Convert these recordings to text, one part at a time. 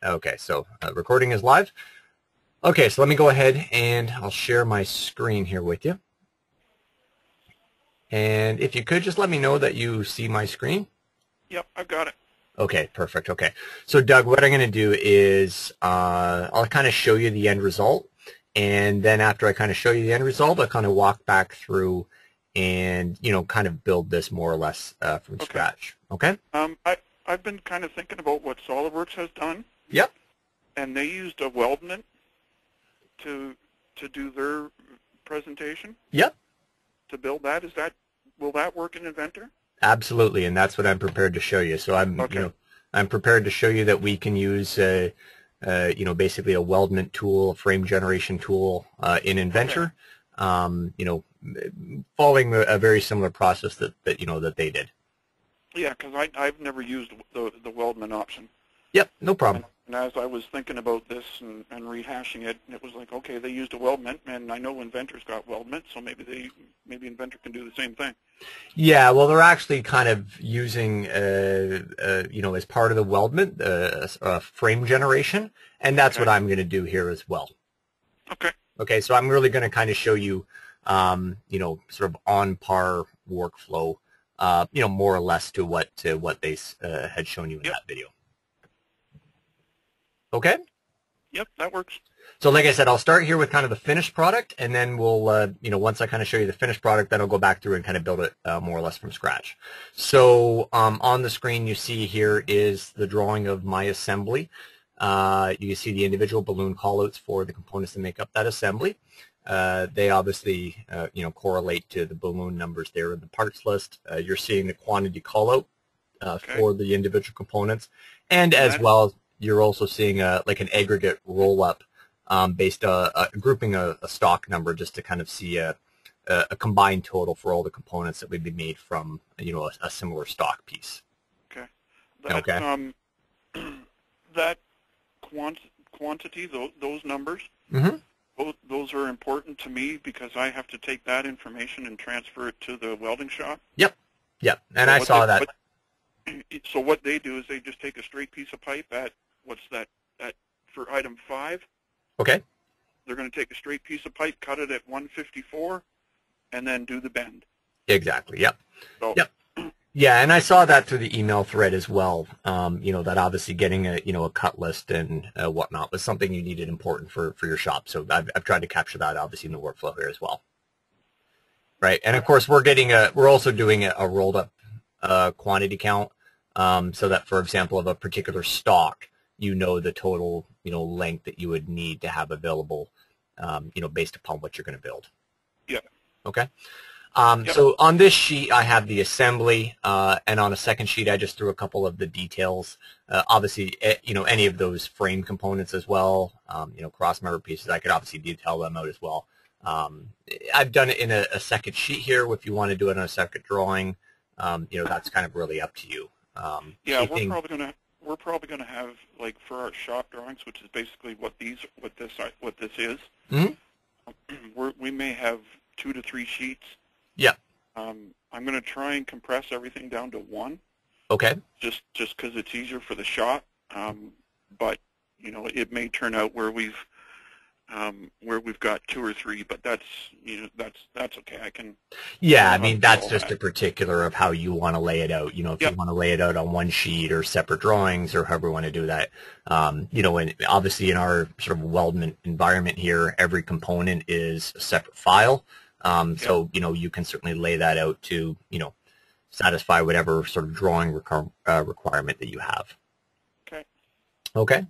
Okay, so recording is live. Okay, so let me go ahead and I'll share my screen here with you. And if you could just let me know that you see my screen. Yep, I've got it. Okay, perfect. Okay, so Doug, what I'm going to do is I'll kind of show you the end result, and then after I kind of show you the end result, I'll kind of walk back through and kind of build this more or less from scratch. Okay. I've been kind of thinking about what SolidWorks has done. Yep. And they used a weldment to do their presentation. Yep. To build that, will that work in Inventor? Absolutely, and that's what I'm prepared to show you. So I'm I'm prepared to show you that we can use basically a weldment tool, a frame generation tool in Inventor. Okay. Following a very similar process that they did. Yeah, because I've never used the weldment option. Yep, no problem. And as I was thinking about this and rehashing it, it was like, okay, they used a weldment, and I know Inventor's got weldment, so maybe Inventor can do the same thing. Yeah, well, they're actually kind of using, as part of the weldment, frame generation, and that's what I'm going to do here as well. Okay. Okay, so I'm really going to kind of show you, sort of on par workflow, more or less to what they had shown you in that video. Okay? Yep, that works. So like I said, I'll start here with kind of the finished product, and then we'll, once I kind of show you the finished product, then I'll go back through and kind of build it more or less from scratch. So on the screen you see here is the drawing of my assembly. You can see the individual balloon callouts for the components that make up that assembly. They obviously, correlate to the balloon numbers there in the parts list. You're seeing the quantity callout for the individual components, and as well, you're also seeing like an aggregate roll-up based grouping a stock number just to kind of see a combined total for all the components that would be made from a similar stock piece. Okay. That quantity, those numbers, those are important to me because I have to take that information and transfer it to the welding shop. Yep. Yep. And I saw that. So what they do is they just take a straight piece of pipe at for item 5. Okay. They're going to take a straight piece of pipe, cut it at 154, and then do the bend. Exactly. Yep. So, yep. Yeah, and I saw that through the email thread as well. That obviously getting a cut list and whatnot was something you needed important for your shop. So I've tried to capture that obviously in the workflow here as well. Right, and of course we're also doing a rolled up quantity count, so that for example of a particular stock, the total length that you would need to have available, based upon what you're going to build. Yeah. Okay. So on this sheet, I have the assembly, and on a second sheet, I just threw a couple of the details. Obviously, any of those frame components as well, cross-member pieces, I could obviously detail them out as well. I've done it in a second sheet here. If you want to do it on a second drawing, that's kind of really up to you. Yeah, we're probably gonna have, like, for our shop drawings, which is basically what this is. Mm-hmm. We may have 2 to 3 sheets. Yeah. I'm going to try and compress everything down to 1. Okay. Just because it's easier for the shop. But it may turn out where we've got 2 or 3, but that's okay. I can. Yeah, I mean that's just a particular of how you want to lay it out. If you want to lay it out on one sheet or separate drawings or however you want to do that. And obviously in our sort of weldment environment here, every component is a separate file. So you can certainly lay that out to satisfy whatever sort of drawing requirement that you have. Okay,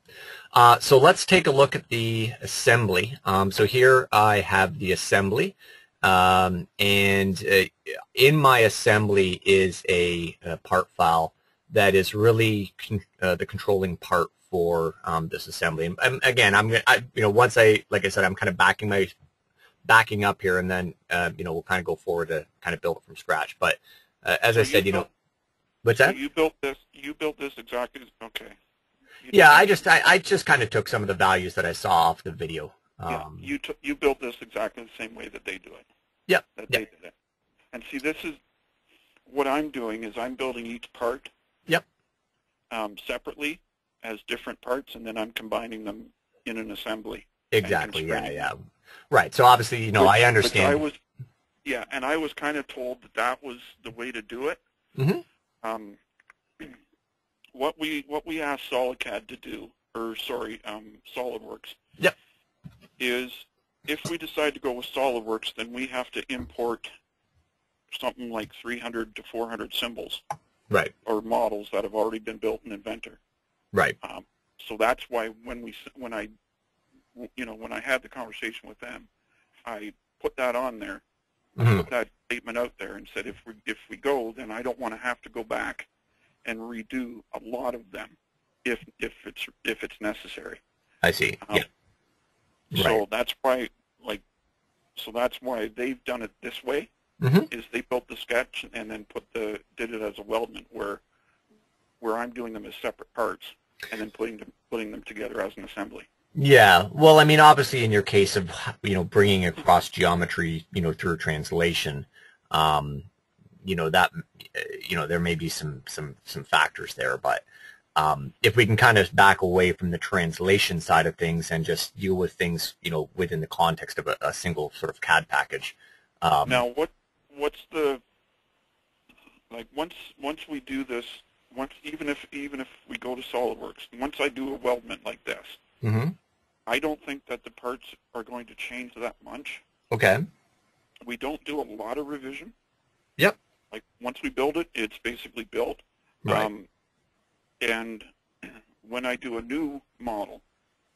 so let's take a look at the assembly. So here I have the assembly, and in my assembly is a part file that is really the controlling part for this assembly. And again, once like I said, I'm kind of backing up here, and then we'll kind of go forward to kind of build it from scratch. But as I said, what's that? So you built this exactly. Okay. Yeah, I just kind of took some of the values that I saw off the video. You built this exactly the same way that they do it. Yep. They did it. And see, this is what I'm doing is I'm building each part. Yep. Separately, as different parts, and then I'm combining them in an assembly. Exactly. Yeah. Right. So obviously, I understand. And I was kind of told that that was the way to do it. Mm-hmm. What we asked SolidCAD to do, SolidWorks, yep, is if we decide to go with SolidWorks, then we have to import something like 300 to 400 symbols, right, or models that have already been built in Inventor. Right. So that's why when I had the conversation with them, I put that on there, mm-hmm. put that statement out there, and said if we go, then I don't want to have to go back and redo a lot of them if it's necessary. I see. Yeah. So right. that's why they've done it this way. Mm-hmm. Is they built the sketch and then did it as a weldment where I'm doing them as separate parts and then putting them together as an assembly. Yeah. Well, I mean, obviously, in your case of bringing across geometry, through translation, that there may be some factors there, but if we can kind of back away from the translation side of things and just deal with things, within the context of a single sort of CAD package. Now, what's the, like, once we do this, even if we go to SolidWorks, once I do a weldment like this, mm-hmm. I don't think that the parts are going to change that much. Okay. We don't do a lot of revision. Yep. Like, once we build it, it's basically built. Right. And when I do a new model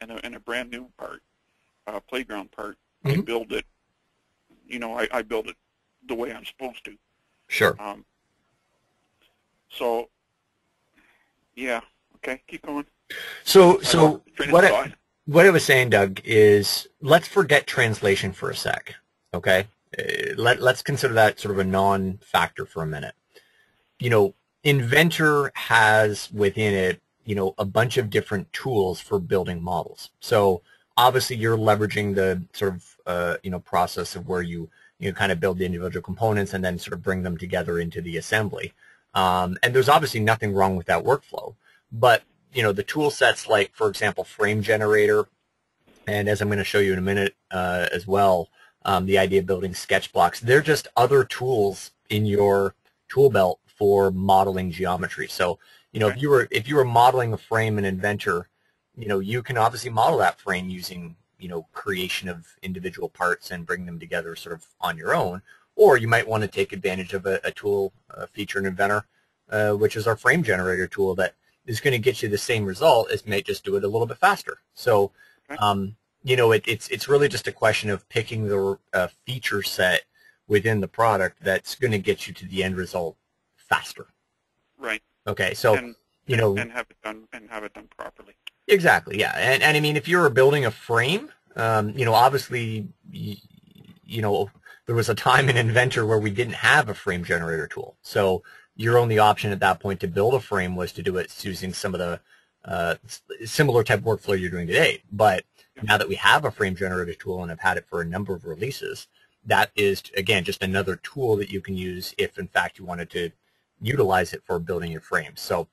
and a brand new part, playground part, mm-hmm. I build it. I build it the way I'm supposed to. Sure. So, yeah. Okay, keep going. So what I was saying, Doug, is let's forget translation for a sec. Okay. Let's consider that sort of a non-factor for a minute. Inventor has within it, a bunch of different tools for building models. So obviously you're leveraging the sort of, process of where you kind of build the individual components and then sort of bring them together into the assembly. And there's obviously nothing wrong with that workflow. But, the tool sets like, for example, frame generator, and as I'm going to show you in a minute as well, the idea of building sketch blocks, they're just other tools in your tool belt for modeling geometry. So, okay. if you were modeling a frame in Inventor, you can obviously model that frame using, creation of individual parts and bring them together sort of on your own. Or you might want to take advantage of a tool feature in Inventor, which is our frame generator tool that is going to get you the same result. It may just do it a little bit faster. So, okay. It's really just a question of picking the feature set within the product that's going to get you to the end result faster. Right. Okay. So, and have it done properly. Exactly. Yeah. And I mean, if you're building a frame, obviously, there was a time in Inventor where we didn't have a frame generator tool. So your only option at that point to build a frame was to do it using some of the similar type of workflow you're doing today. But now that we have a frame generator tool and have had it for a number of releases, that is, again, just another tool that you can use if, in fact, you wanted to utilize it for building your frame. So,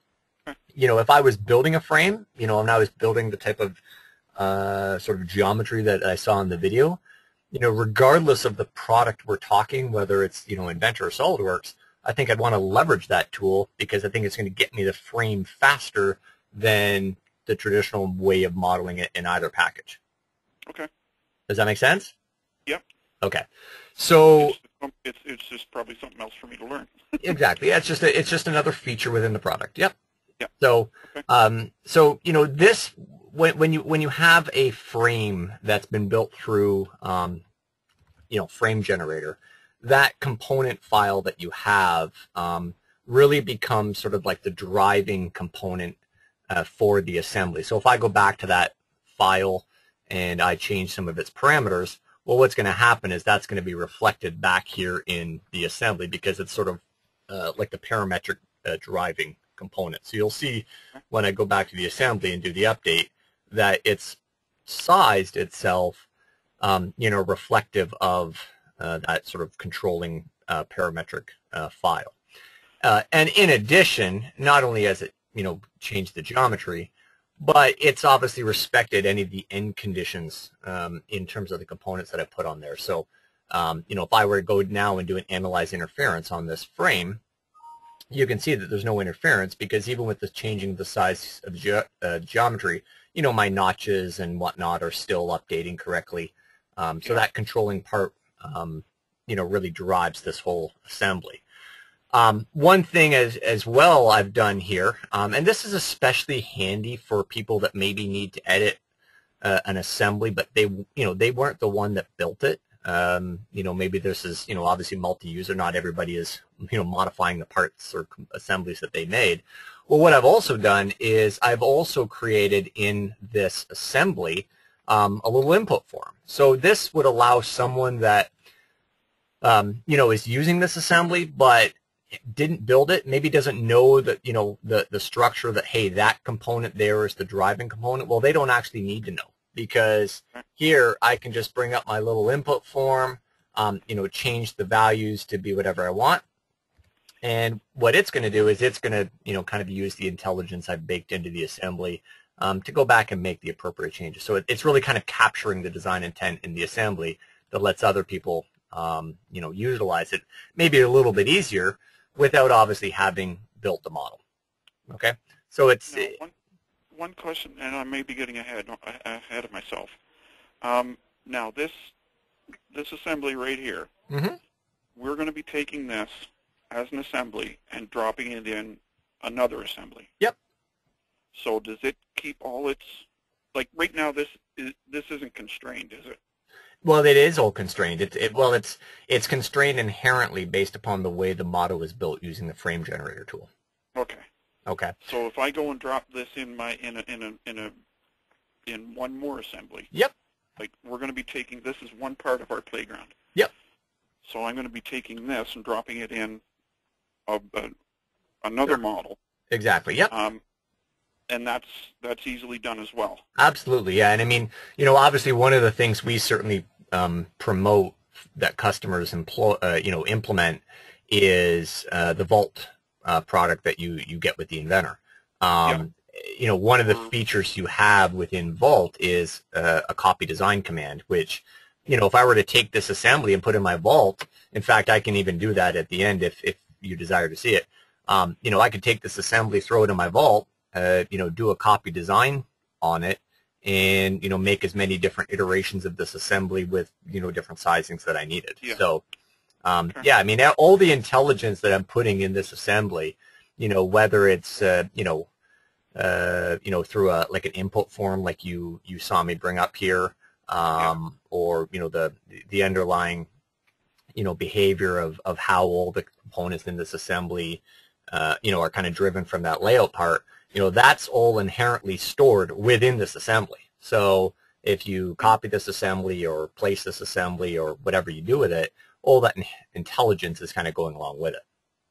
if I was building a frame, and I was building the type of sort of geometry that I saw in the video, regardless of the product we're talking, whether it's, Inventor or SolidWorks, I think I'd want to leverage that tool because I think it's going to get me the frame faster than the traditional way of modeling it in either package. Okay. Does that make sense? Yep. Okay. So it's just probably something else for me to learn. Exactly. It's just another feature within the product. Yep. Yeah. So okay. This when you have a frame that's been built through frame generator, that component file that you have really becomes sort of like the driving component for the assembly. So if I go back to that file and I change some of its parameters, well, what's going to happen is that's going to be reflected back here in the assembly because it's sort of like the parametric driving component. So you'll see when I go back to the assembly and do the update that it's sized itself, reflective of that sort of controlling parametric file. And in addition, not only has it changed the geometry, but it's obviously respected any of the end conditions in terms of the components that I put on there. So, if I were to go now and do an analyze interference on this frame, you can see that there's no interference because even with the changing the size of geometry, my notches and whatnot are still updating correctly. So that controlling part, really drives this whole assembly. One thing as well I've done here, and this is especially handy for people that maybe need to edit an assembly, but they weren't the one that built it. Maybe this is, obviously multi-user. Not everybody is, modifying the parts or assemblies that they made. Well, what I've also done is I've also created in this assembly a little input form. So this would allow someone that, is using this assembly, but didn't build it, maybe doesn't know that, the structure that, hey, that component there is the driving component. Well, they don't actually need to know, because here I can just bring up my little input form, change the values to be whatever I want. And what it's going to do is it's going to, kind of use the intelligence I've baked into the assembly to go back and make the appropriate changes. So it's really kind of capturing the design intent in the assembly that lets other people, utilize it maybe a little bit easier without obviously having built the model. Okay, so it's one question, and I may be getting ahead of myself. Now this assembly right here, we're going to be taking this as an assembly and dropping it in another assembly. Yep. So does it keep all its, like right now this isn't constrained, is it? Well, it is all constrained. It's constrained inherently based upon the way the model is built using the frame generator tool. Okay. Okay. So if I go and drop this in one more assembly. Yep. Like we're going to be taking, this is one part of our playground. Yep. So I'm going to be taking this and dropping it in another model. Exactly. Yep. And that's easily done as well. Absolutely, yeah. And I mean, obviously one of the things we certainly promote that customers implement is the Vault product that you get with the Inventor. One of the features you have within Vault is a copy design command, which, if I were to take this assembly and put in my Vault, in fact, I can even do that at the end if you desire to see it. I could take this assembly, throw it in my Vault, do a copy design on it, and make as many different iterations of this assembly with different sizings that I needed. Yeah. So yeah, I mean, all the intelligence that I'm putting in this assembly, whether it's through like an input form like you saw me bring up here, or the underlying behavior of how all the components in this assembly are kind of driven from that layout part. That's all inherently stored within this assembly. So if you copy this assembly or place this assembly or whatever you do with it, all that intelligence is kind of going along with it.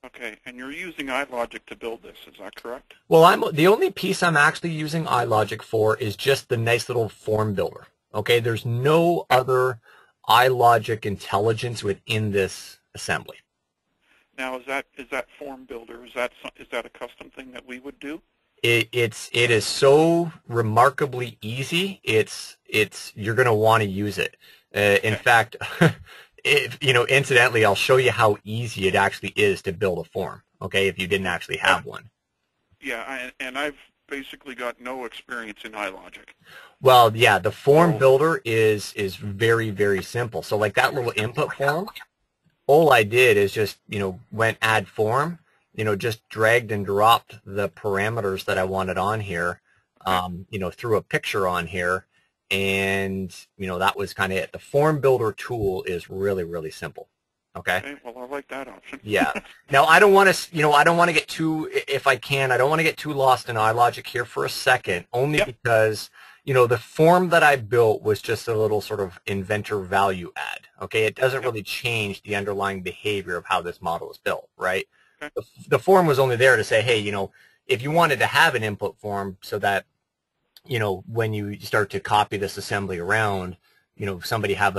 Okay, and you're using iLogic to build this, is that correct? Well, the only piece I'm actually using iLogic for is just the nice little form builder. Okay, there's no other iLogic intelligence within this assembly. Now, is that form builder, is that a custom thing that we would do? It is so remarkably easy. You're going to want to use it. In fact, incidentally, I'll show you how easy it actually is to build a form. Okay, if you didn't actually have one. Yeah, and I've basically got no experience in iLogic. Well, yeah, the form builder is very, very simple. So like that little input form, all I did is just went add form. Just dragged and dropped the parameters that I wanted on here, threw a picture on here, and, that was kind of it. The form builder tool is really, really simple. Okay. Well, I like that option. Yeah. Now, I don't want to get too, if I can, I don't want to get too lost in iLogic here for a second, only because, the form that I built was just a little sort of inventor value add. Okay. It doesn't really change the underlying behavior of how this model is built, right? The form was only there to say, hey, if you wanted to have an input form so that, when you start to copy this assembly around, somebody have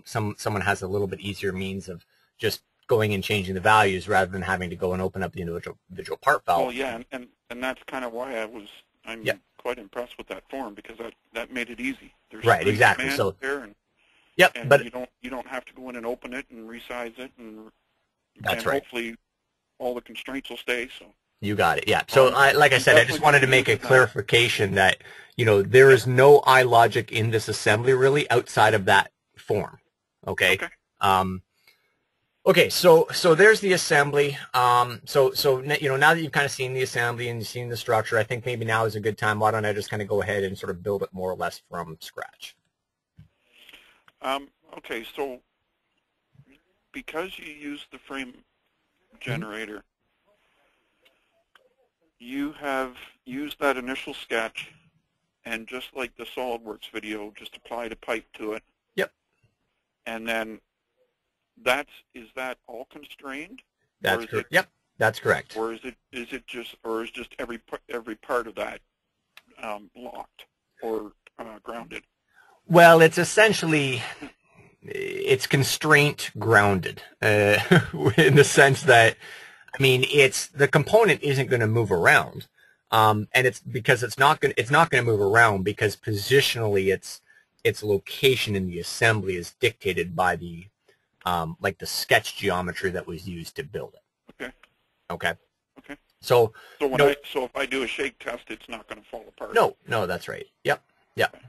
someone has a little bit easier means of just going and changing the values rather than having to go and open up the individual part file. Well, yeah, and that's kind of why I'm quite impressed with that form because that made it easy. There's right, exactly. So there, and yep, and but you don't have to go in and open it and resize it, and that's right. hopefully all the constraints will stay. So you got it. Yeah. So like I said, I just wanted to make a that. clarification that there is no iLogic in this assembly really outside of that form. Okay. Okay. Okay, so there's the assembly. So now that you've kind of seen the assembly and you've seen the structure, I think maybe now is a good time. Why don't I just kind of go ahead and sort of build it more or less from scratch? Okay, so because you use the frame generator, you have used that initial sketch, and just like the SolidWorks video, just applied a pipe to it. Yep. And then is that all constrained? That's correct. Yep, that's correct. Or is just every part of that locked or grounded? Well, it's essentially it's constraint grounded in the sense that the component isn't going to move around, and it's because it's not going to move around because positionally its location in the assembly is dictated by the like the sketch geometry that was used to build it. Okay. Okay. Okay. So if I do a shake test, it's not going to fall apart. No, that's right. Yep. Yep. Okay.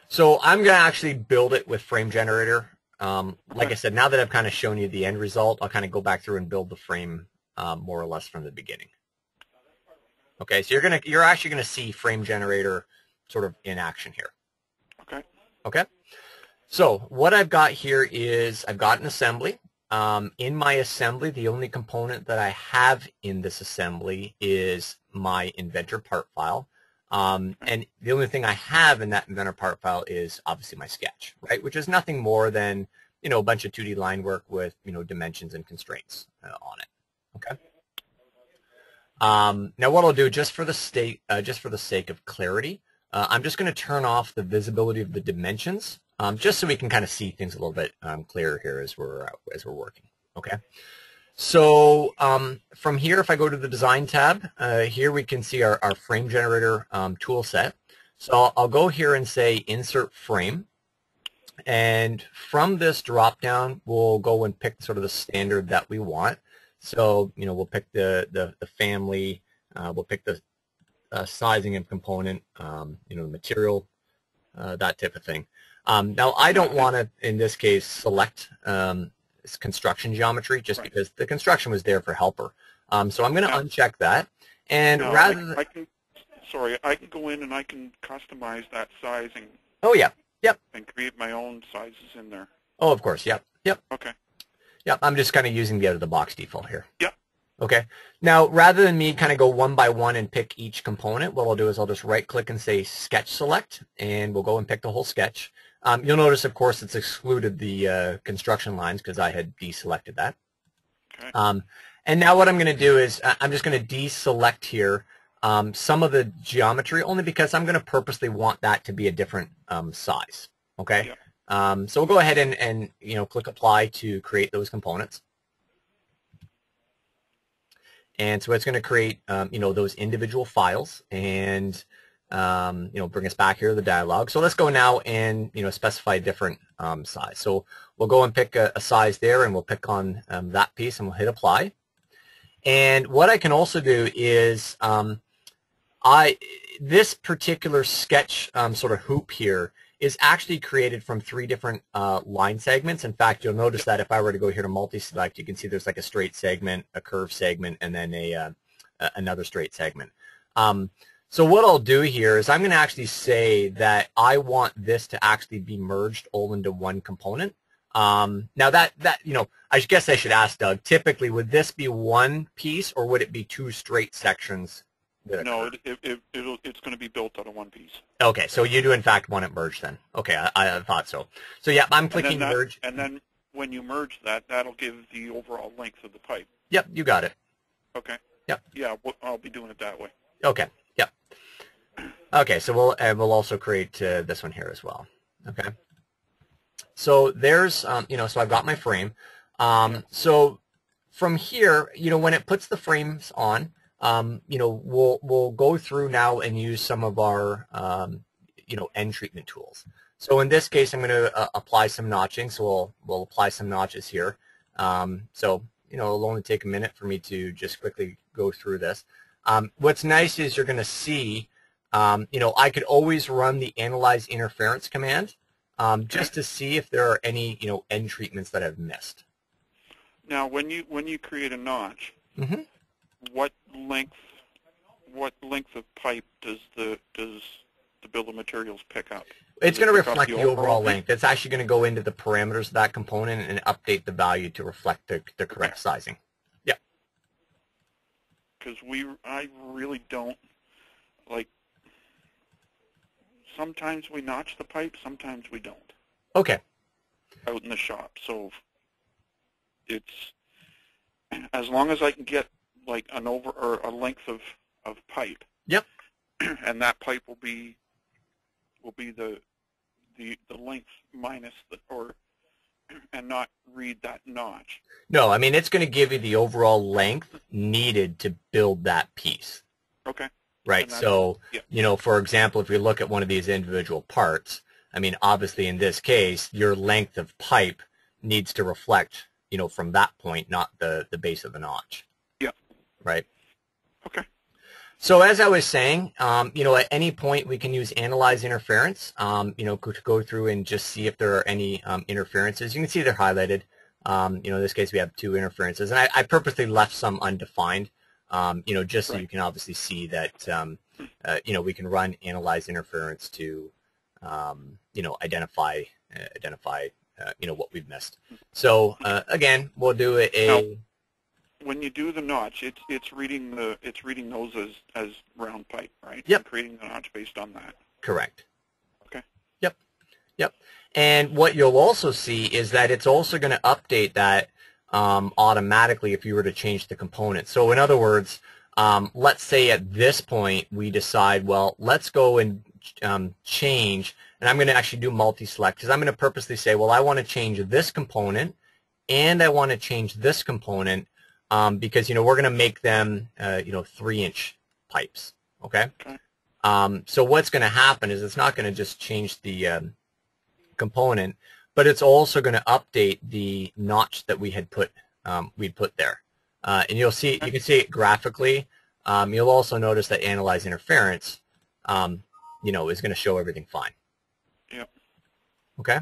So I'm going to actually build it with frame generator. Like I said, now that I've kind of shown you the end result, I'll kind of go back through and build the frame more or less from the beginning. Okay. So you're actually going to see frame generator sort of in action here. Okay. Okay. So what I've got here is I've got an assembly. In my assembly, the only component that I have in this assembly is my Inventor part file. And the only thing I have in that Inventor part file is obviously my sketch, right? Which is nothing more than, a bunch of 2D line work with, dimensions and constraints on it. Okay. Now what I'll do just for the sake of clarity, I'm just going to turn off the visibility of the dimensions. Just so we can kind of see things a little bit clearer here as we're working. Okay. So from here, if I go to the Design tab, here we can see our frame generator tool set. So I'll go here and say Insert Frame, and from this drop down, we'll go and pick sort of the standard that we want. So we'll pick the family, we'll pick the sizing and component, material, that type of thing. Now, I don't want to, in this case, select construction geometry just because the construction was there for helper. So I'm going to uncheck that. And rather than... I can go in and I can customize that sizing. Oh, yeah. Yep. And create my own sizes in there. Oh, of course. Yep. Yep. Okay. Yep. I'm just kind of using the out-of-the-box default here. Yep. Okay. Now, rather than me kind of go one by one and pick each component, what I'll do is I'll just right-click and say Sketch Select, and we'll go and pick the whole sketch. You'll notice, of course, it's excluded the construction lines because I had deselected that. Okay. And now what I'm going to do is I'm just going to deselect here some of the geometry only because I'm going to purposely want that to be a different size. Okay. Yep. So we'll go ahead and click Apply to create those components. And so it's going to create those individual files and bring us back here to the dialog. So let's go now and specify a different size. So we'll go and pick a size there, and we'll pick on that piece, and we'll hit Apply. And what I can also do is this particular sketch sort of hoop here is actually created from 3 different line segments. In fact, you'll notice that if I were to go here to multi-select, you can see there's like a straight segment, a curved segment, and then another straight segment. So what I'll do here is I'm going to actually say that I want this to actually be merged all into one component. Now that I guess I should ask Doug, typically would this be one piece or would it be 2 straight sections? No, it's going to be built out of one piece. Okay, so you do in fact want it merged then. Okay, I thought so. So yeah, I'm clicking merge. And then when you merge that, that'll give the overall length of the pipe. Yep, you got it. Okay. Yep. Yeah, I'll be doing it that way. Okay. Yep. Okay, so we'll also create this one here as well. Okay. So there's so I've got my frame. So from here, when it puts the frames on, we'll go through now and use some of our end treatment tools. So in this case, I'm going to apply some notching. So we'll apply some notches here. It'll only take a minute for me to just quickly go through this. What's nice is you're going to see, I could always run the analyze interference command just to see if there are any, end treatments that I've missed. Now, when you create a notch, what length of pipe does the bill of materials pick up? It's going to reflect the overall length. It's actually going to go into the parameters of that component and update the value to reflect the correct sizing. Yeah. Because I really don't, like, sometimes we notch the pipe, sometimes we don't. Okay. Out in the shop. So it's, as long as I can get like a length of pipe. Yep. And that pipe will be the length minus and not read that notch. No, I mean, it's going to give you the overall length needed to build that piece. Okay. Right. So, yeah. For example, if you look at one of these individual parts, I mean, obviously in this case, your length of pipe needs to reflect, from that point, not the base of the notch. Yeah. Right. Okay. So as I was saying, at any point we can use analyze interference, to go through and just see if there are any interferences. You can see they're highlighted. In this case we have 2 interferences, and I purposely left some undefined, just so you can obviously see that, we can run analyze interference to, identify, what we've missed. So again, we'll do a when you do the notch, it's reading those as round pipe, right? Yep. And creating the notch based on that. Correct. Okay. Yep. And what you'll also see is that it's also going to update that automatically if you were to change the component. So in other words, let's say at this point we decide, well, let's go and change, and I'm going to actually do multi-select because I'm going to purposely say, well, I want to change this component and I want to change this component. Because we're going to make them 3-inch pipes. Okay. So what's going to happen is it's not going to just change the component, but it's also going to update the notch that we had put there. And you can see it graphically. You'll also notice that analyze interference, is going to show everything fine. Yep. Okay.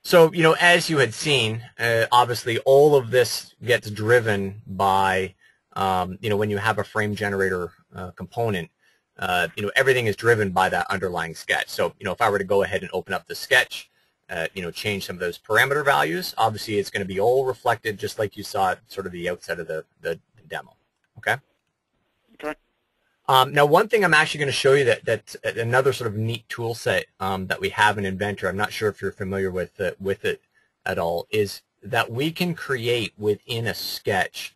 So, as you had seen, obviously all of this gets driven by, when you have a frame generator component, everything is driven by that underlying sketch. So, if I were to go ahead and open up the sketch, change some of those parameter values, obviously it's going to be all reflected just like you saw at sort of the outset of the demo. Okay? Okay. Now, one thing I'm actually going to show you that's another sort of neat tool set that we have in Inventor, I'm not sure if you're familiar with it at all, is that we can create within a sketch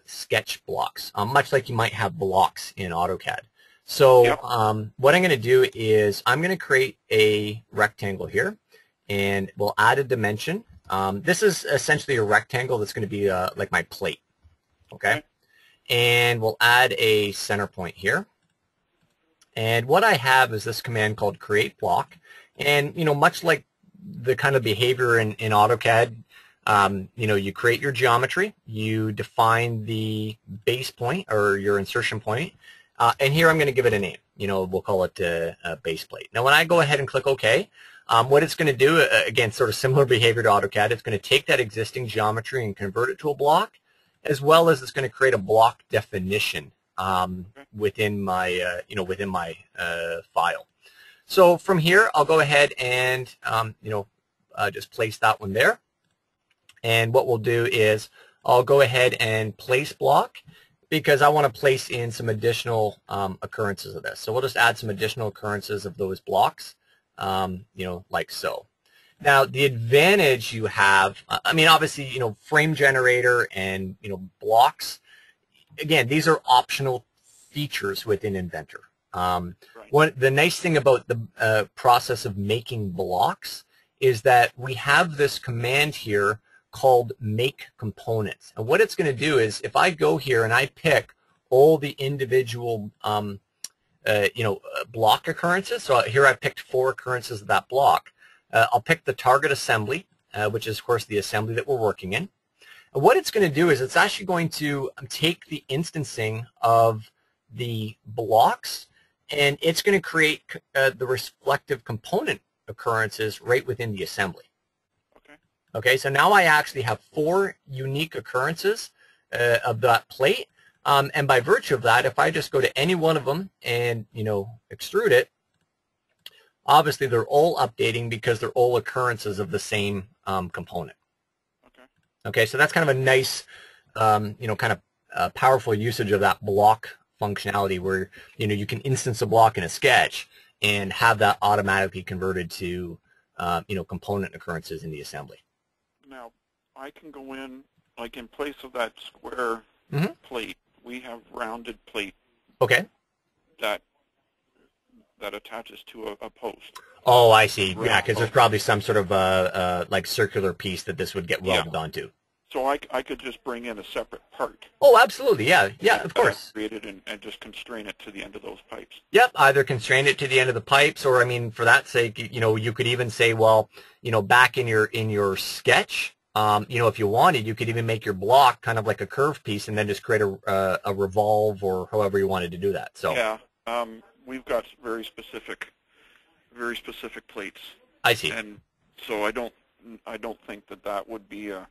sketch blocks, much like you might have blocks in AutoCAD. So what I'm going to do is I'm going to create a rectangle here, and we'll add a dimension. This is essentially a rectangle that's going to be like my plate. Okay. And we'll add a center point here. And what I have is this command called create block. And, much like the kind of behavior in AutoCAD, you create your geometry, you define the base point or your insertion point, and here I'm going to give it a name. We'll call it a base plate. Now, when I go ahead and click OK, what it's going to do, again, sort of similar behavior to AutoCAD, it's going to take that existing geometry and convert it to a block, as well as it's going to create a block definition within my file. So from here, I'll go ahead and just place that one there. And what we'll do is I'll go ahead and place block because I want to place in some additional occurrences of this. So we'll just add some additional occurrences of those blocks, like so. Now, the advantage you have, obviously, frame generator and, blocks, again, these are optional features within Inventor. The nice thing about the process of making blocks is that we have this command here called Make Components. And what it's going to do is if I go here and I pick all the individual block occurrences, so here I picked 4 occurrences of that block, I'll pick the target assembly, which is of course the assembly that we're working in. And what it's going to do is it's actually going to take the instancing of the blocks, and it's going to create the reflective component occurrences right within the assembly. Okay, so now I actually have 4 unique occurrences of that plate, and by virtue of that, if I just go to any one of them and extrude it, obviously they're all updating because they're all occurrences of the same component. Okay, so that's kind of a nice, powerful usage of that block functionality where, you can instance a block in a sketch and have that automatically converted to, component occurrences in the assembly. Now, I can go in, like in place of that square plate, we have rounded plate. Okay. That attaches to a post. Oh, I see. Yeah, because there's probably some sort of like circular piece that this would get welded onto. So I could just bring in a separate part. Oh, absolutely. Yeah, of course. Create it and just constrain it to the end of those pipes. Yep, either constrain it to the end of the pipes, or I mean, for that sake, you could even say, well, back in your sketch, if you wanted, you could even make your block kind of like a curved piece, and then just create a revolve or however you wanted to do that. So yeah, we've got very specific plates. I see. And so I don't think that would be a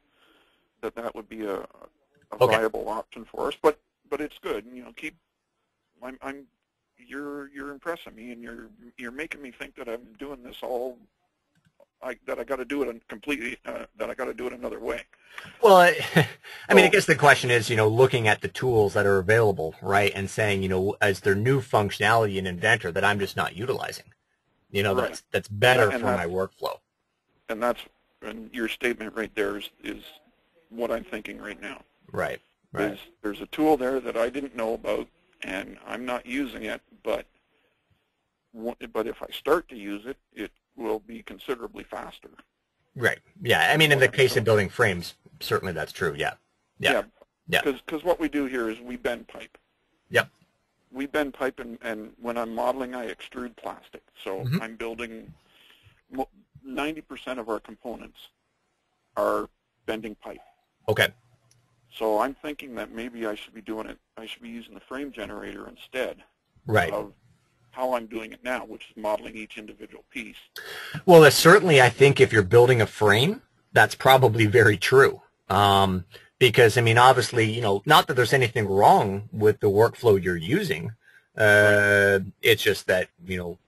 viable option for us. But it's good. You're impressing me, and you're making me think that I'm doing this all. That I got to do it completely. That I got to do it another way. Well, I mean, I guess the question is, looking at the tools that are available, right, and saying, is there new functionality in Inventor that I'm just not utilizing? Right. That's better for my workflow. And your statement right there is what I'm thinking right now. Right. There's a tool there that I didn't know about, and I'm not using it, but if I start to use it, it will be considerably faster. Right. Yeah. I mean, in the case of building frames, certainly that's true. Yeah. Because what we do here is we bend pipe. Yep. We bend pipe, and when I'm modeling, I extrude plastic. So I'm building 90% of our components are bending pipe. Okay. So I'm thinking that maybe I should be doing it. I should be using the frame generator instead. Right. Of how I'm doing it now, which is modeling each individual piece. Well, certainly, I think if you're building a frame, that's probably very true. Because, I mean, obviously, not that there's anything wrong with the workflow you're using. It's just that,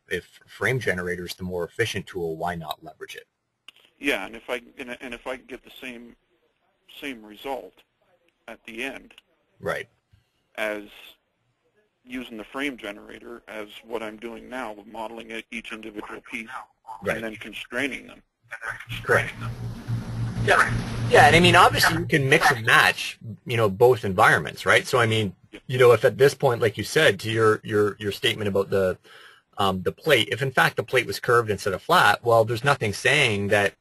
if frame generator is the more efficient tool, why not leverage it? Yeah, and if I get the same result at the end, right, as using the frame generator as what I'm doing now with modeling each individual piece and then constraining them. Correct. Yeah, and I mean, obviously you can mix and match, both environments, right? So I mean, if at this point, like you said, to your statement about the plate, if in fact the plate was curved instead of flat, well, there's nothing saying that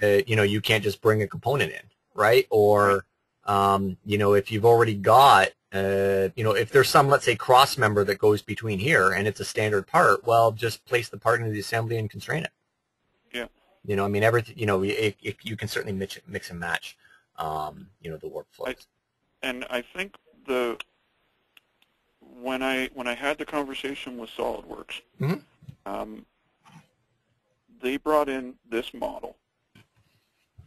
you can't just bring a component in, right? Or if you've already got if there's some, let's say, cross member that goes between here and it's a standard part, well, just place the part into the assembly and constrain it. Yeah. I mean, everything, you can certainly mix and match, the workflows. And I think when I had the conversation with SolidWorks, they brought in this model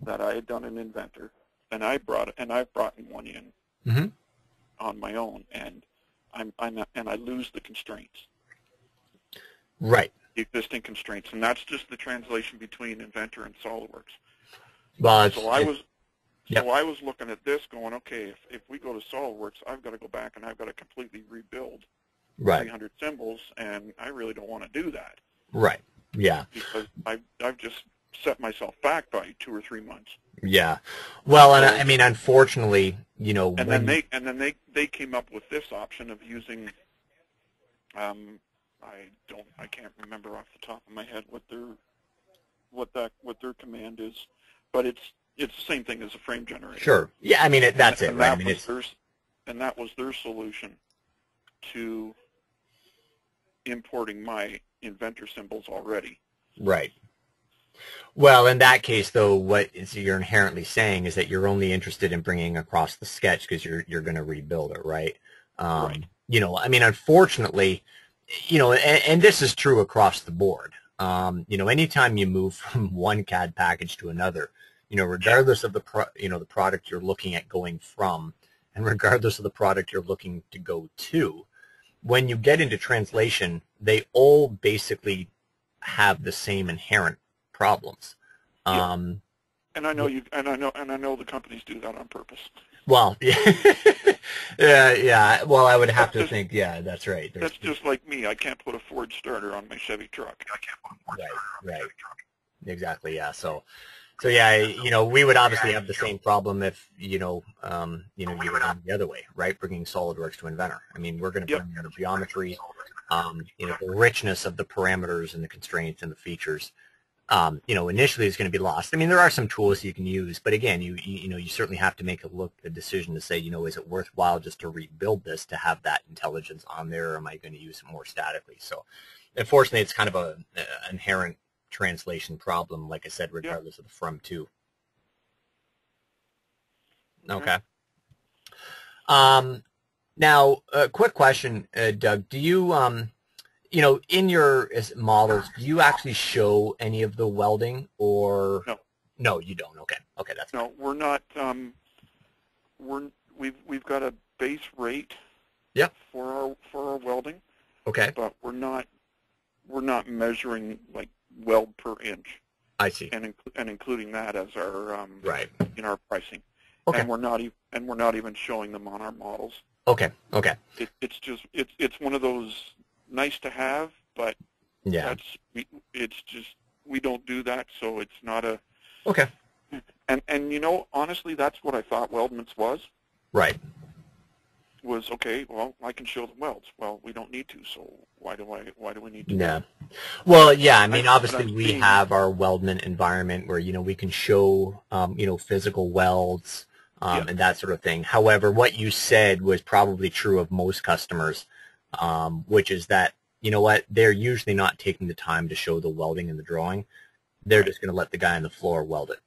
that I had done in Inventor, and I've brought in one in on my own, and I lose the constraints. Right. The existing constraints, and that's just the translation between Inventor and SolidWorks. Well, so I was looking at this, going, okay, if we go to SolidWorks, I've got to go back and I've got to completely rebuild 300 symbols, and I really don't want to do that. Right. Yeah. Because I've just set myself back by 2 or 3 months. Yeah. Well, and I mean, unfortunately, And then they came up with this option of using. I can't remember off the top of my head what their command is, but it's the same thing as a frame generator. Sure. Yeah, I mean, that's it, right? I mean, that was their solution to importing my Inventor symbols already. Right. Well, in that case, though, what you're inherently saying is that you're only interested in bringing across the sketch because you're going to rebuild it, right? Right. You know, I mean, unfortunately, you know, and this is true across the board. You know, anytime you move from one CAD package to another, you know, regardless of the the product you're looking at going from, and regardless of the product you're looking to go to, when you get into translation, they all basically have the same inherent problems. Yeah. And I know the companies do that on purpose. Well, yeah, yeah. Well, I would have to think. Yeah, that's right. That's just like me. I can't put a Ford starter on my Chevy truck. Right. Exactly. Yeah. So yeah, you know, we would obviously have the same problem if you were going the other way, right? Bringing SolidWorks to Inventor. I mean, we're going to bring in the geometry, you know, the richness of the parameters and the constraints and the features. You know, initially it's going to be lost. I mean, there are some tools you can use, but again, you certainly have to make a decision to say, you know, is it worthwhile just to rebuild this to have that intelligence on there, or am I going to use it more statically? So, unfortunately, it's kind of an inherent translation problem, like I said, regardless of the from to. Okay. Now, a quick question, Doug. Do you you know, in your models, do you actually show any of the welding, or no? No, you don't. Okay, that's fine. No, we're not. We've got a base rate. Yep. For our welding. Okay. But we're not measuring like weld per inch. I see. And including that as our right in our pricing. Okay. And we're not even showing them on our models. Okay. It's one of those nice to have, but yeah, we don't do that, so it's not a okay. And you know, honestly, that's what I thought weldments was. Right. Was okay. Well, I can show the welds. Well, we don't need to. So why do we need to? Yeah. Well, yeah. I mean, obviously, we have our weldment environment where we can show physical welds and that sort of thing. However, what you said was probably true of most customers. Which is that, you know what, they're usually not taking the time to show the welding in the drawing. They're just going to let the guy on the floor weld it.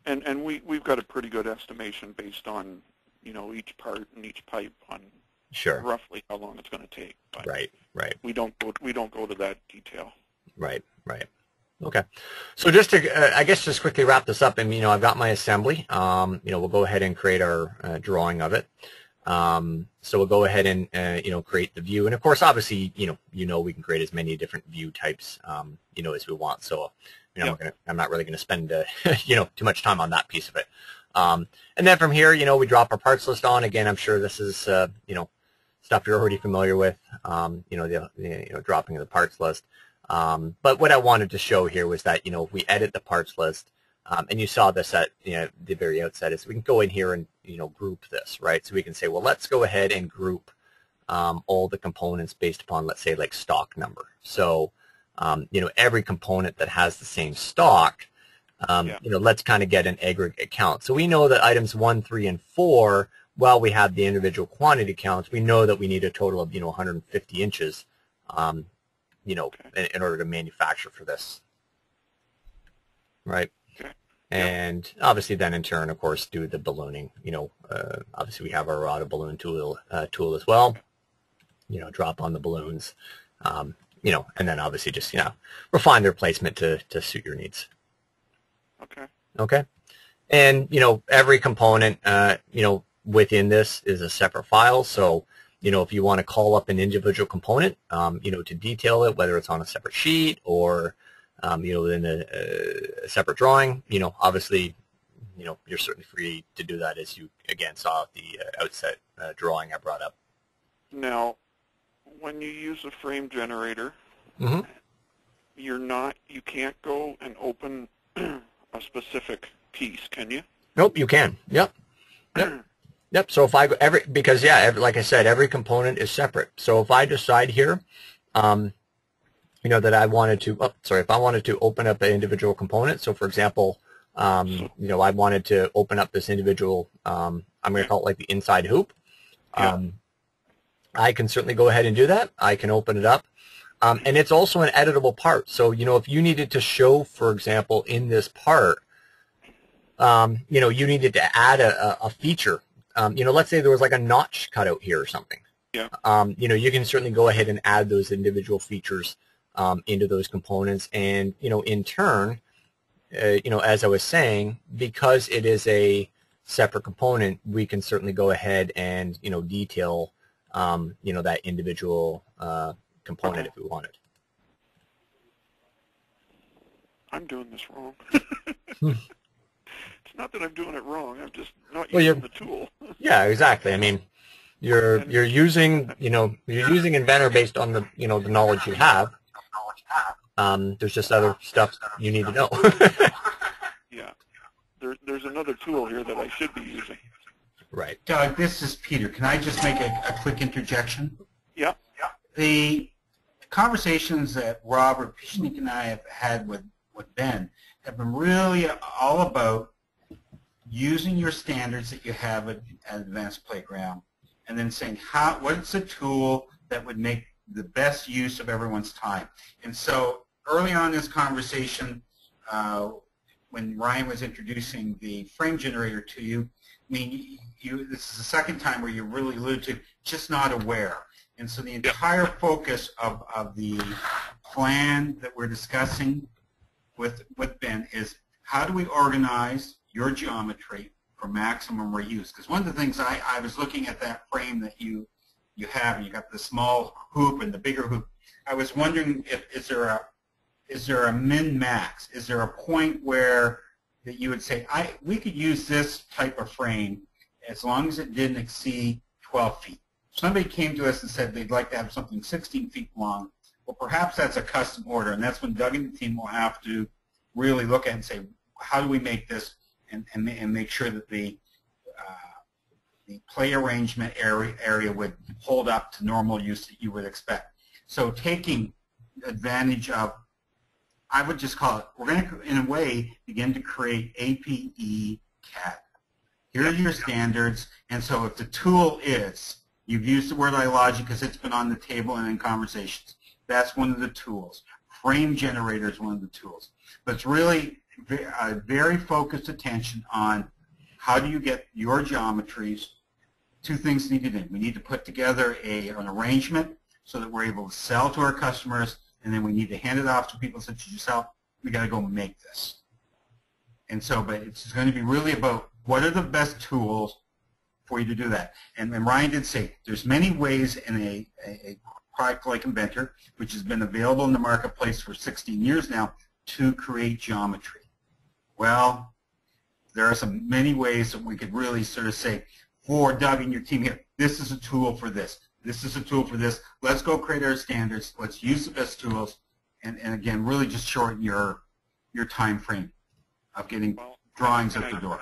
And we've got a pretty good estimation based on, each part and each pipe on roughly how long it's going to take. But right. We don't go to that detail. Right. Okay. So just to, I guess, just quickly wrap this up, and I've got my assembly. We'll go ahead and create our drawing of it. So we'll go ahead and create the view, and of course, obviously, we can create as many different view types, as we want. So, I'm not really going to spend, too much time on that piece of it. And then from here, we drop our parts list on. Again, I'm sure this is, stuff you're already familiar with. The dropping of the parts list. But what I wanted to show here was that, if we edit the parts list. And you saw this at the very outset, is we can go in here and group this, right? So we can say, well, let's go ahead and group all the components based upon, let's say, like stock number. So every component that has the same stock, let's kind of get an aggregate count. So we know that items 1, 3, and 4, while we have the individual quantity counts, we know that we need a total of 150 inches, in order to manufacture for this, right? And obviously then in turn, of course, do the ballooning. Obviously we have our auto balloon tool as well. Drop on the balloons, and then obviously just, refine their placement to suit your needs. Okay. And, every component, within this is a separate file. So, if you want to call up an individual component, to detail it, whether it's on a separate sheet or within a separate drawing, obviously, you're certainly free to do that, as you, again, saw the outset drawing I brought up. Now, when you use a frame generator, you can't go and open a specific piece, can you? Nope, you can. Yep. So if I go because like I said, every component is separate. So if I decide here, that I wanted to, if I wanted to open up an individual component, so for example, I wanted to open up this individual, I'm going to call it like the inside hoop. I can certainly go ahead and do that. I can open it up. And it's also an editable part. So, if you needed to show, for example, in this part, you needed to add a feature. Let's say there was like a notch cut out here or something. Yeah. You can certainly go ahead and add those individual features into those components. And, in turn, as I was saying, because it is a separate component, we can certainly go ahead and, detail, that individual component if we wanted. I'm doing this wrong. It's not that I'm doing it wrong. I'm just not using the tool. Yeah, exactly. I mean, you're using Inventor based on the the knowledge you have. There's just other stuff you need to know. Yeah, there's another tool here that I should be using. Right. Doug, this is Peter. Can I just make a quick interjection? Yeah. The conversations that Robert Pichnik and I have had with Ben have been really all about using your standards that you have at Advanced Playground and then saying what's a tool that would make the best use of everyone's time. And so early on in this conversation, when Ryan was introducing the frame generator to you, I mean, this is the second time where you really alluded to just not aware. And so the entire focus of the plan that we're discussing with Ben is how do we organize your geometry for maximum reuse? Because one of the things I was looking at that frame that you have, and you got the small hoop and the bigger hoop. I was wondering if is there a min-max? Is there a point where that you would say we could use this type of frame as long as it didn't exceed 12 feet? Somebody came to us and said they'd like to have something 16 feet long. Well, perhaps that's a custom order, and that's when Doug and the team will have to really look at it and say, how do we make this and make sure that the play arrangement area would hold up to normal use that you would expect. So taking advantage of, I would just call it, we're going to, in a way, begin to create APE CAD. Here are your standards, and so if the tool is, you've used the word iLogic because it's been on the table and in conversations. That's one of the tools. Frame generator is one of the tools. But it's really a very focused attention on how do you get your geometries. Two things needed in. We need to put together an arrangement so that we're able to sell to our customers, and then we need to hand it off to people such as yourself. We got to go make this. And so, but it's going to be really about what are the best tools for you to do that. And Ryan did say there's many ways in a product like Inventor, which has been available in the marketplace for 16 years now, to create geometry. Well, there are many ways that we could really sort of say, for Doug and your team here, this is a tool for this. This is a tool for this. Let's go create our standards. Let's use the best tools. And again, really just shorten your time frame of getting drawings out the door.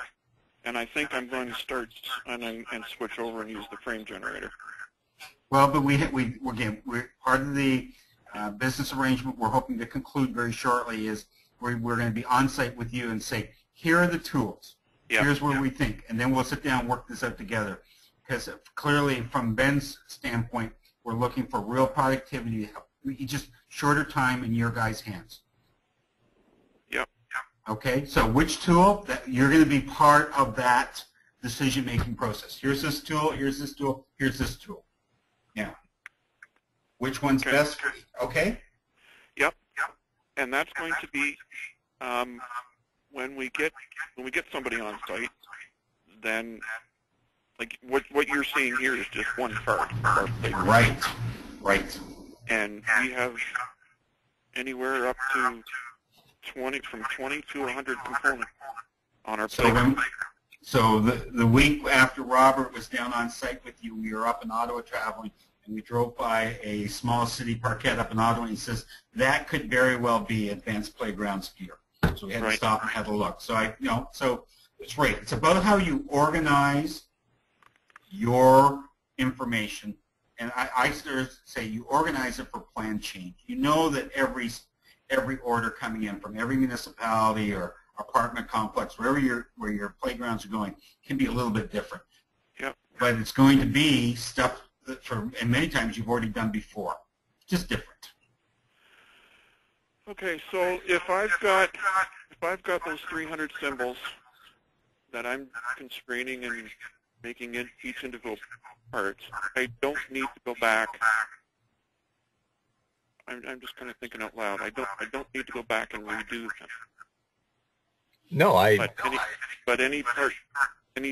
And I think I'm going to start and switch over and use the frame generator. Well, but we're part of the business arrangement we're hoping to conclude very shortly is we're going to be on site with you and say, here are the tools. Yep. Here's where we think. And then we'll sit down and work this out together. Because clearly, from Ben's standpoint, we're looking for real productivity. Just shorter time in your guys' hands. Yep. Okay, so which tool? You're going to be part of that decision-making process. Here's this tool, here's this tool, here's this tool. Yeah. Which one's best for you? Okay? Yep. And that's going to be when we get somebody on site, then like what you're seeing here is just one card. Right. And we have anywhere up to 20 to 100 components on our plate. So the week after Robert was down on site with you, we were up in Ottawa traveling, and we drove by a small city parquet up in Ottawa, and he says, that could very well be Advanced Playgrounds gear. So we had to stop and have a look. So so it's right. It's about how you organize your information, and I sort of say you organize it for plan change. You know that every order coming in from every municipality or apartment complex, where your playgrounds are going, can be a little bit different. Yep. But it's going to be stuff that and many times you've already done before, just different. Okay, so if I've got those 300 symbols that I'm constraining and making in each individual parts, I don't need to go back. I'm just kind of thinking out loud. I don't need to go back and redo them. No, But any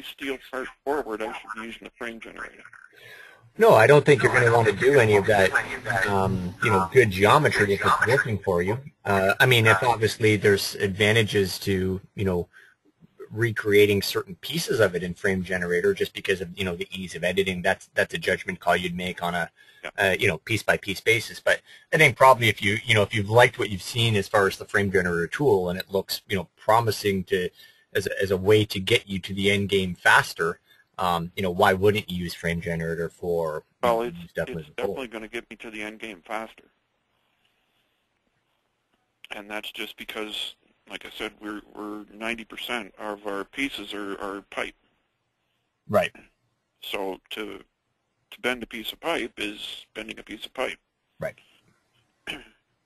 steel part forward, I should be using the frame generator. No, I don't think you're going to want to do any of that, good geometry if it's working for you. I mean, if obviously there's advantages to, recreating certain pieces of it in frame generator just because of, the ease of editing, that's a judgment call you'd make on a, piece by piece basis. But I think probably if if you've liked what you've seen as far as the frame generator tool and it looks, promising as a way to get you to the end game faster, why wouldn't you use frame generator for? Well, it's definitely going to get me to the end game faster, and that's just because, like I said, we're 90% of our pieces are pipe. Right. So to bend a piece of pipe is bending a piece of pipe. Right.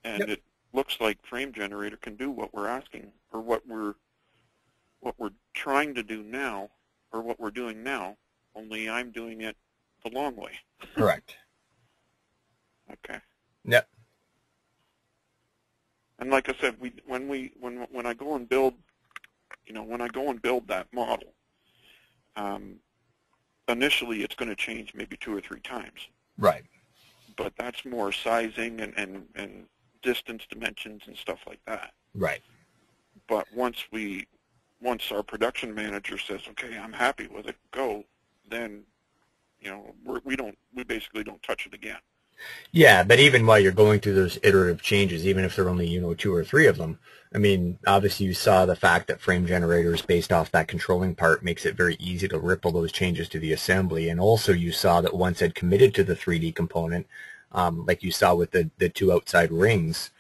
And It looks like frame generator can do what we're asking, or what we're trying to do now, or what we're doing now, only I'm doing it the long way. Correct. Okay. Yep. And like I said, when I go and build, that model, initially it's going to change maybe 2 or 3 times. Right. But that's more sizing and distance dimensions and stuff like that. Right. But once our production manager says, okay, I'm happy with it, go, then, we basically don't touch it again. Yeah, but even while you're going through those iterative changes, even if there are only, 2 or 3 of them, I mean, obviously you saw the fact that frame generators based off that controlling part makes it very easy to ripple those changes to the assembly. And also you saw that once I'd committed to the 3D component, like you saw with the 2 outside rings,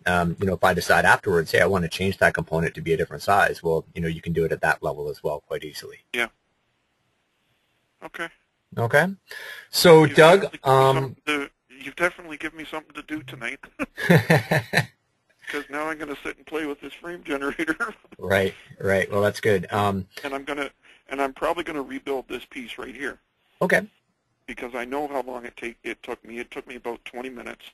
if I decide afterwards, hey, I want to change that component to be a different size, well, you can do it at that level as well quite easily. Yeah. Okay. Okay. So, Doug, you've definitely given me something to do tonight. Because now I'm going to sit and play with this frame generator. Right. Well, that's good. And I'm probably going to rebuild this piece right here. Okay. Because I know how long it took me. It took me about 20 minutes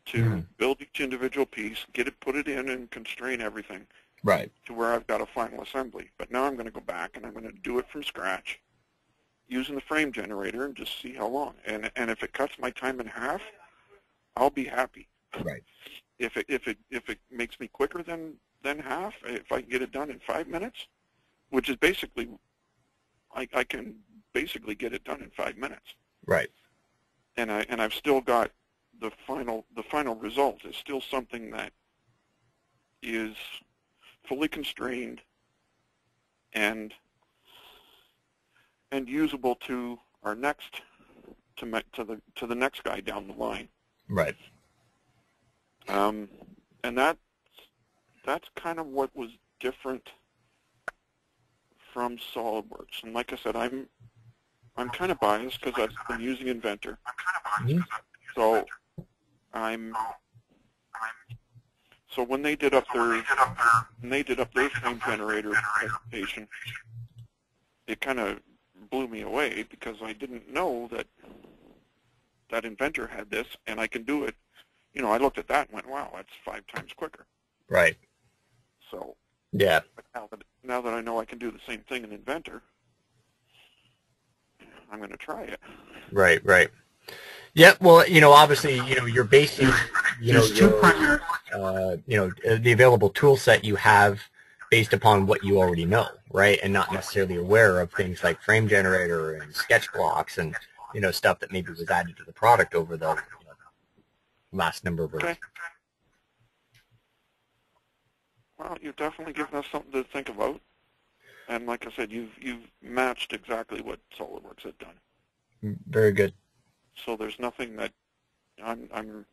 to build each individual piece, put it in, and constrain everything. Right. To where I've got a final assembly. But now I'm going to go back and I'm going to do it from scratch, using the frame generator, and just see how long. And if it cuts my time in half, I'll be happy. Right. If it makes me quicker than half, if I can get it done in 5 minutes, which is basically, I can basically get it done in 5 minutes. Right. And I've still got the final result is still something that is fully constrained and usable to our next to the next guy down the line. Right. And that's kind of what was different from SolidWorks. And like I said, I'm kind of biased because I've been using Inventor. So so when they did up their frame generator presentation, it kind of blew me away because I didn't know that Inventor had this, and I can do it. I looked at that and went, wow, that's 5 times quicker. Right. So yeah. Now that I know I can do the same thing in Inventor, I'm going to try it. Right. Yeah, well, obviously, you're basing, the available tool set you have based upon what you already know, right? And not necessarily aware of things like frame generator and sketch blocks and, stuff that maybe was added to the product over the last number of versions. Okay. Well, you've definitely given us something to think about. And like I said, you've matched exactly what SolidWorks had done. Very good. So there's nothing that I'm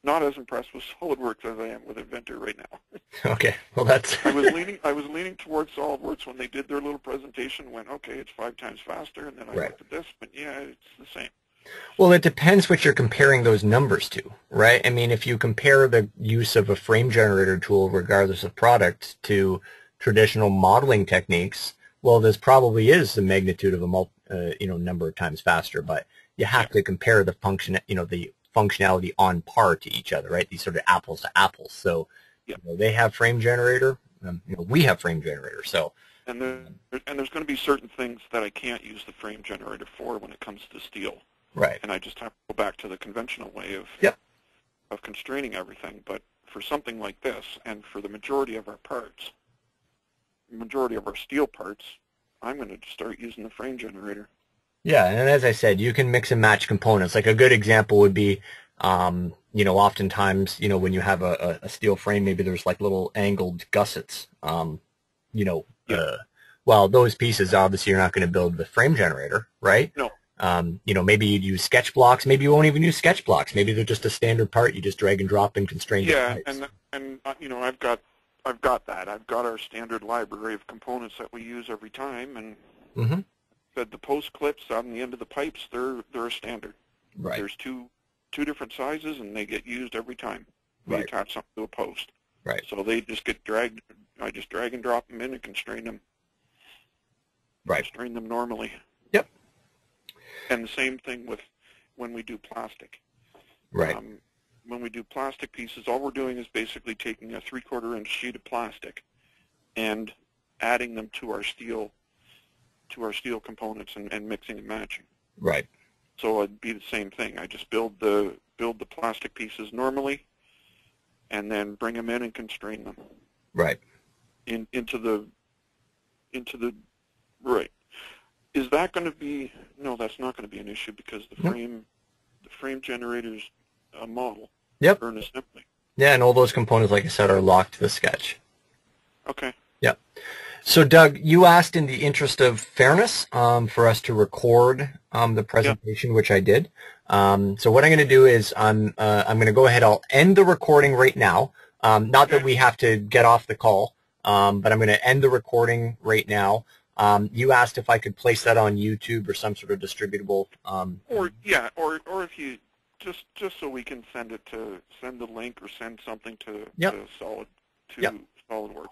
not as impressed with SolidWorks as I am with Inventor right now. Okay, well that's. I was leaning towards SolidWorks when they did their little presentation. Went, okay, it's 5 times faster, and then I looked at this, but yeah, it's the same. Well, it depends what you're comparing those numbers to, right? I mean, if you compare the use of a frame generator tool, regardless of product, to traditional modeling techniques, well, this probably is the magnitude of a number of times faster. But you have to compare the the functionality on par to each other, right? These sort of apples to apples. So, they have frame generator, we have frame generator. So, and there's going to be certain things that I can't use the frame generator for when it comes to steel. Right. And I just have to go back to the conventional way of constraining everything. But for something like this, and for the majority of our parts, majority of our steel parts, I'm going to start using the frame generator. Yeah, and as I said, you can mix and match components. Like a good example would be, oftentimes, when you have a steel frame, maybe there's like little angled gussets. Well, those pieces, obviously, you're not going to build with frame generator, right? No. Maybe you'd use sketch blocks. Maybe you won't even use sketch blocks. Maybe they're just a standard part. You just drag and drop and constrain. Yeah, and I've got that. I've got our standard library of components that we use every time, and the post clips on the end of the pipes, they're a standard. Right. There's two different sizes, and they get used every time we attach something to a post. Right. So they just get dragged. I just drag and drop them in and constrain them. Right. Constrain them normally. Yep. And the same thing with when we do plastic. Right. When we do plastic pieces, all we're doing is basically taking a 3/4 inch sheet of plastic and adding them to our steel components and mixing and matching. Right. So it'd be the same thing. I just build the plastic pieces normally, and then bring them in and constrain them. Right. Into the right. Is that going to be? No, that's not going to be an issue because the frame generator's a model. Yep. Or an assembly. Yeah, and all those components, like I said, are locked to the sketch. Okay. Yep. So, Doug, you asked in the interest of fairness for us to record the presentation, which I did. So what I'm going to do is I'm going to go ahead. I'll end the recording right now. Not that we have to get off the call, but I'm going to end the recording right now. You asked if I could place that on YouTube or some sort of distributable. Or if you just so we can send the link or send something to SolidWorks.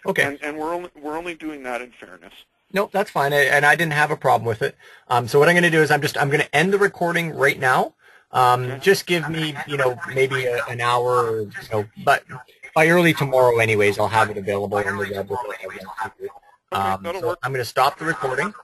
Okay. And we're only doing that in fairness. Nope, that's fine, and I didn't have a problem with it. So what I'm going to do is I'm going to end the recording right now. Just give me maybe an hour, but by early tomorrow, anyways, I'll have it available on the web. So I'm going to stop the recording.